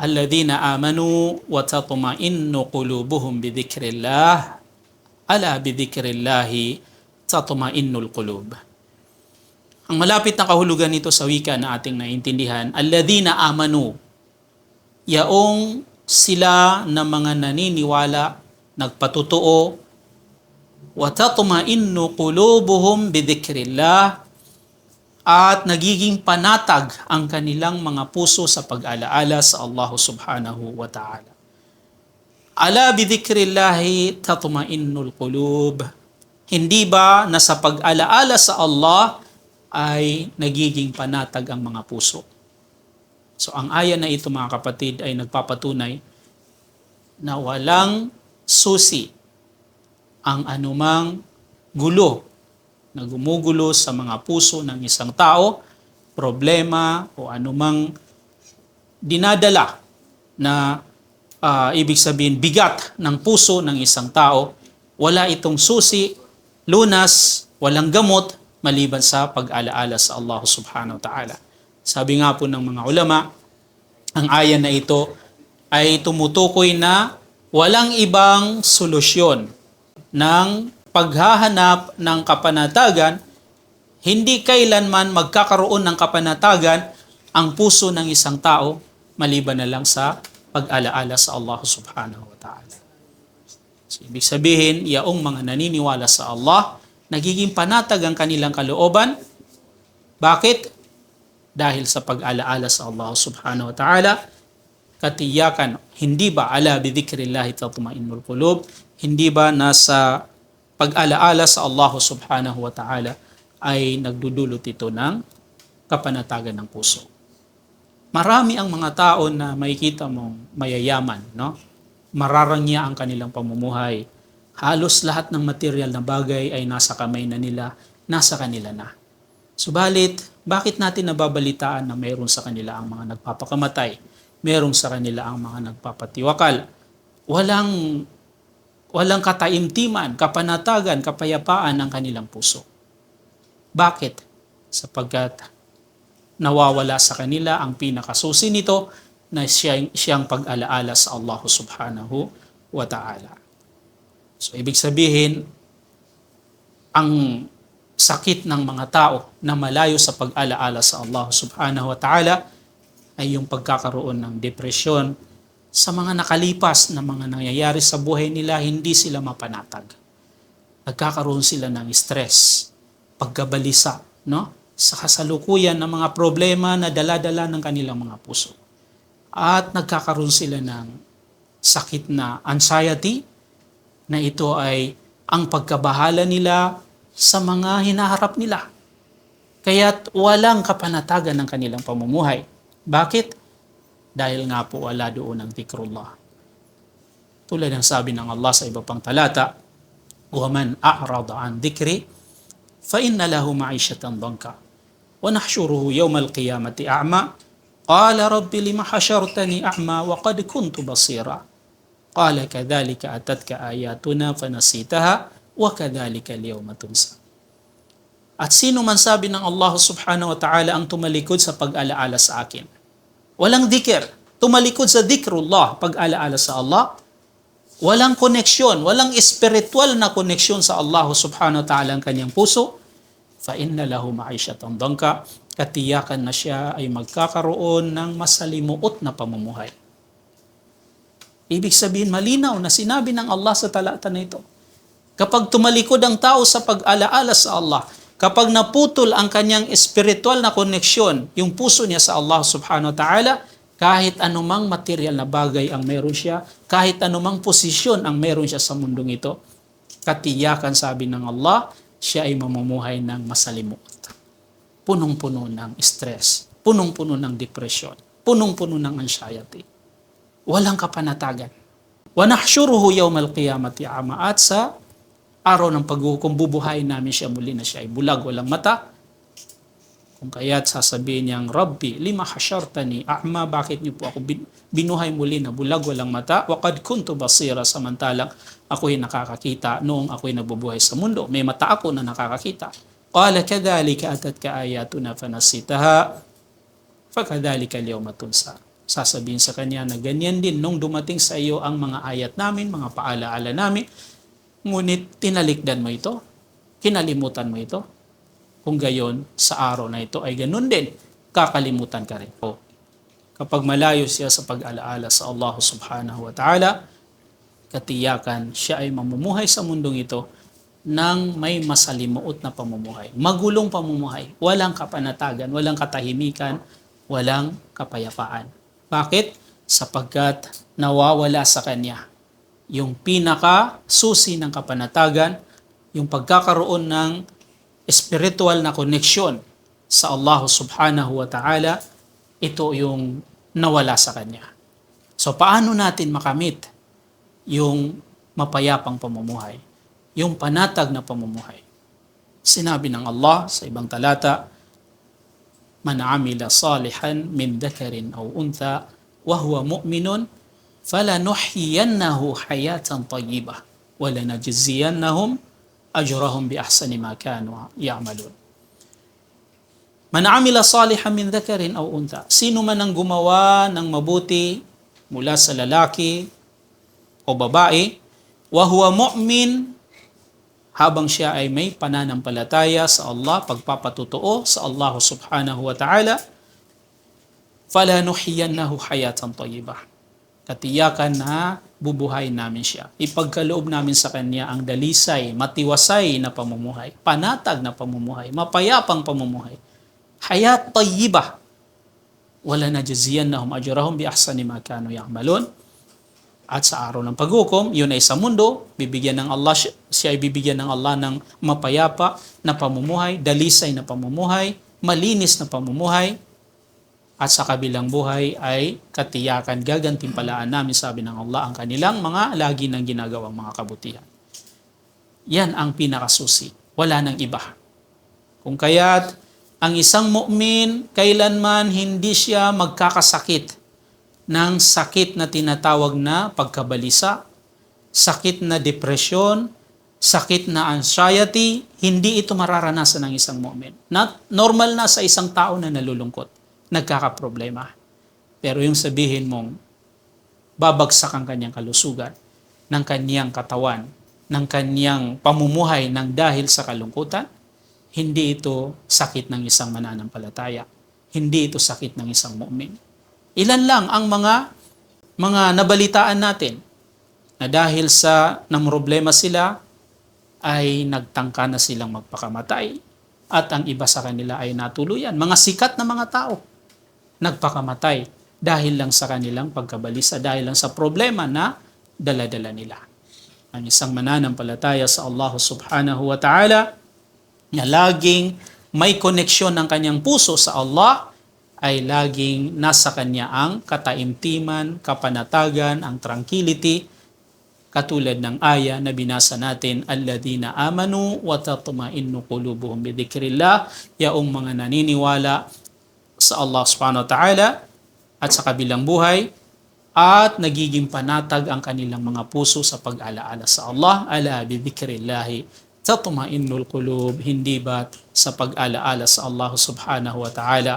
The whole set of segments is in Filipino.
alladhina amanu wa tatma'innu qulubuhum bidhikrillah, ala bidhikrillahi tatma'innul qulub. Ang malapit na kahulugan nito sa wika na ating naintindihan, alladhina amanu, yaong sila na mga naniniwala, nagpatutuo, wa tatma'innu qulubuhum bidhikrillah, at nagiging panatag ang kanilang mga puso sa pag-alaala sa Allah subhanahu wa ta'ala. Ala bidhikrillahi tatma'innul qulub. Hindi ba na sa pag-alaala sa Allah ay nagiging panatag ang mga puso? So ang aya na ito mga kapatid ay nagpapatunay na walang susi ang anumang gulo na gumugulo sa mga puso ng isang tao, problema o anumang dinadala na ibig sabihin bigat ng puso ng isang tao, wala itong susi, lunas, walang gamot maliban sa pag-alaala sa Allah subhanahu wa ta'ala. Sabi nga po ng mga ulama, ang aya na ito ay tumutukoy na walang ibang solusyon ng paghahanap ng kapanatagan, hindi kailanman magkakaroon ng kapanatagan ang puso ng isang tao maliban na lang sa pag-alaala sa Allah subhanahu wa ta'ala. So, ibig sabihin, yaong mga naniniwala sa Allah, nagiging panatag ang kanilang kalooban. Bakit? Dahil sa pag-alaala sa Allah subhanahu wa ta'ala, katiyakan, hindi ba ala bidhikrillahi tatma'innul qulub, hindi ba nasa pag-alaala sa Allah subhanahu wa ta'ala ay nagdudulot ito ng kapanatagan ng puso. Marami ang mga tao na makikita mong mayayaman, no? Mararangya ang kanilang pamumuhay. Halos lahat ng material na bagay ay nasa kamay na nila, nasa kanila na. Subalit, bakit natin nababalitaan na mayroon sa kanila ang mga nagpapakamatay? Mayroon sa kanila ang mga nagpapatiwakal? Walang kataimtiman, kapanatagan, kapayapaan ng kanilang puso. Bakit? Sapagkat nawawala sa kanila ang pinakasusi nito na siyang pag-alaala sa Allah subhanahu wa ta'ala. So, ibig sabihin, ang sakit ng mga tao na malayo sa pag-alaala sa Allah subhanahu wa ta'ala ay yung pagkakaroon ng depresyon. Sa mga nakalipas na mga nangyayari sa buhay nila, hindi sila mapanatag. Nagkakaroon sila ng stress, pagkabalisa, no? Sa kasalukuyan ng mga problema na dala-dala ng kanilang mga puso. At nagkakaroon sila ng sakit na anxiety, na ito ay ang pagkabahala nila sa mga hinaharap nila. Kaya't walang kapanatagan ng kanilang pamumuhay. Bakit? Dahil nga po wala doon ang dhikrullah. Tulad ng sabi ng Allah sa iba pang talata, وَمَنْ أَعْرَضَ عَنْ ذِكْرِ فَإِنَّ لَهُ مَعِيشَةً ضَنْكًا وَنَحْشُرُهُ يَوْمَ الْقِيَامَةِ أَعْمَى قَالَ رَبِّ لِمَ حَشَرْتَنِي أَعْمَى وَقَدْ كُنْتُ بَصِيرًا قَالَ كَذَلِكَ أَتَتْكَ آيَاتُنَا فَنَسِيتَهَا وَكَذَلِكَ الْيَوْمَ تُنْسَى. At sino man sabi ng Allah subhanahu wa ta'ala ang tumalikod sa pag-alaala sa akin? Walang dhikr. Tumalikod sa dhikrullah, pag-alaala sa Allah. Walang koneksyon, walang espiritual na koneksyon sa Allah subhanahu wa ta'ala ang kanyang puso. فَإِنَّ لَهُ مَعِيشَةً ضَنْكًا. Katiyakan na siya ay magkakaroon ng masalimuot na pamumuhay. Ibig sabihin, malinaw na sinabi ng Allah sa talata na ito. Kapag tumalikod ang tao sa pag-alaala sa Allah, kapag naputol ang kanyang espiritual na koneksyon, yung puso niya sa Allah subhanahu wa ta'ala, kahit anumang material na bagay ang meron siya, kahit anumang posisyon ang meron siya sa mundong ito, katiyakan sabi ng Allah, siya ay mamumuhay ng masalimuot. Punong-puno ng stress, punong-puno ng depression, punong-puno ng anxiety. Walang kapanatagan. وَنَحْشُرُهُ يَوْمَ الْقِيَامَةِ أَعْمَى. At sa araw ng paghuhukom, bubuhayin namin siya muli na siya ay bulag, walang mata. Kung kaya't sasabihin niyang, Rabbi, lima hasyartani a'ma, bakit niyo po ako binuhay muli na bulag, walang mata? Waqad kuntu basira, samantalang ako'y nakakakita noong ako'y nabubuhay sa mundo. May mata ako na nakakakita. Qala kadhalika atatka ayatuna fanasitaha fakadhalika al-yawma tunsa. Sasabihin sa kanya na ganyan din nung dumating sa iyo ang mga ayat namin, mga paalaala namin, ngunit tinalikdan mo ito, kinalimutan mo ito. Kung gayon, sa araw na ito ay ganun din, kakalimutan ka rin. O, kapag malayo siya sa pag-alaala sa Allah subhanahu wa ta'ala, katiyakan siya ay mamumuhay sa mundong ito ng may masalimuot na pamumuhay. Magulong pamumuhay, walang kapanatagan, walang katahimikan, walang kapayapaan. Bakit? Sapagkat nawawala sa kanya yung pinaka susi ng kapanatagan, yung pagkakaroon ng spiritual na connection sa Allah subhanahu wa ta'ala, ito yung nawala sa kanya. So paano natin makamit yung mapayapang pamumuhay, yung panatag na pamumuhay? Sinabi ng Allah sa ibang talata, man amila salihan min dhakarin aw untha wa huwa mu'minun falanuhyiyannahu hayatan tayyibah wa lanajziyannahum ajrahum bi ahsani ma kanu ya'malun. Man amila salihan min dhakarin aw untha, sino man ang gumawa ng mabuti mula sa lalaki o babae, wa huwa mu'min, habang siya ay may pananampalataya sa Allah, pagpapatutuo sa Allah subhanahu wa ta'ala, falanuhyiyannahu hayatan tayyibah. Katiyakan na bubuhay namin siya. Ipagkaloob namin sa kanya ang dalisay, matiwasay na pamumuhay, panatag na pamumuhay, mapayapang pamumuhay. Hayat tayyibah. Wala najziyannahum ajrahum bi ahsani ma kanu ya'malun. At sa araw ng paghukom, yun ay sa mundo, bibigyan ng Allah, siya ay bibigyan ng Allah ng mapayapa na pamumuhay, dalisay na pamumuhay, malinis na pamumuhay, at sa kabilang buhay ay katiyakan, gagantimpalaan namin, sabi ng Allah, ang kanilang mga lagi ng ginagawang mga kabutihan. Yan ang pinakasusi. Wala nang iba. Kung kaya't ang isang mu'min, kailanman hindi siya magkakasakit ng sakit na tinatawag na pagkabalisa, sakit na depresyon, sakit na anxiety, hindi ito mararanasan ng isang mu'min. Normal na sa isang tao na nalulungkot, nagkakaproblema. Pero yung sabihin mong babagsak ang kanyang kalusugan, ng kanyang katawan, ng kanyang pamumuhay ng dahil sa kalungkutan, hindi ito sakit ng isang mananampalataya. Hindi ito sakit ng isang mu'min. Ilan lang ang mga nabalitaan natin na dahil sa namroblema sila ay nagtangka na silang magpakamatay at ang iba sa kanila ay natuluyan. Mga sikat na mga tao nagpakamatay dahil lang sa kanilang pagkabalisa, dahil lang sa problema na dala-dala nila. Ang isang mananampalataya sa Allah subhanahu wa ta'ala na laging may koneksyon ng kanyang puso sa Allah, ay laging nasa kanya ang kataimtiman, kapanatagan, ang tranquility, katulad ng aya na binasa natin, alladhina amanu wa tatma'innu qulubuhum bi dzikrillah, yaong mga naniniwala sa Allah subhanahu wa ta'ala at sa kabilang buhay at nagiging panatag ang kanilang mga puso sa pag-alaala sa Allah. Ala bi dzikrillah tatma'innul qulub, hindi ba sa pag-alaala sa Allah subhanahu wa ta'ala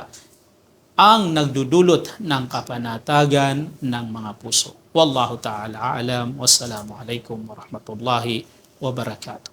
ang nagdudulot ng kapanatagan ng mga puso. Wallahu ta'ala a'lam. Wassalamu alaikum warahmatullahi wabarakatuh.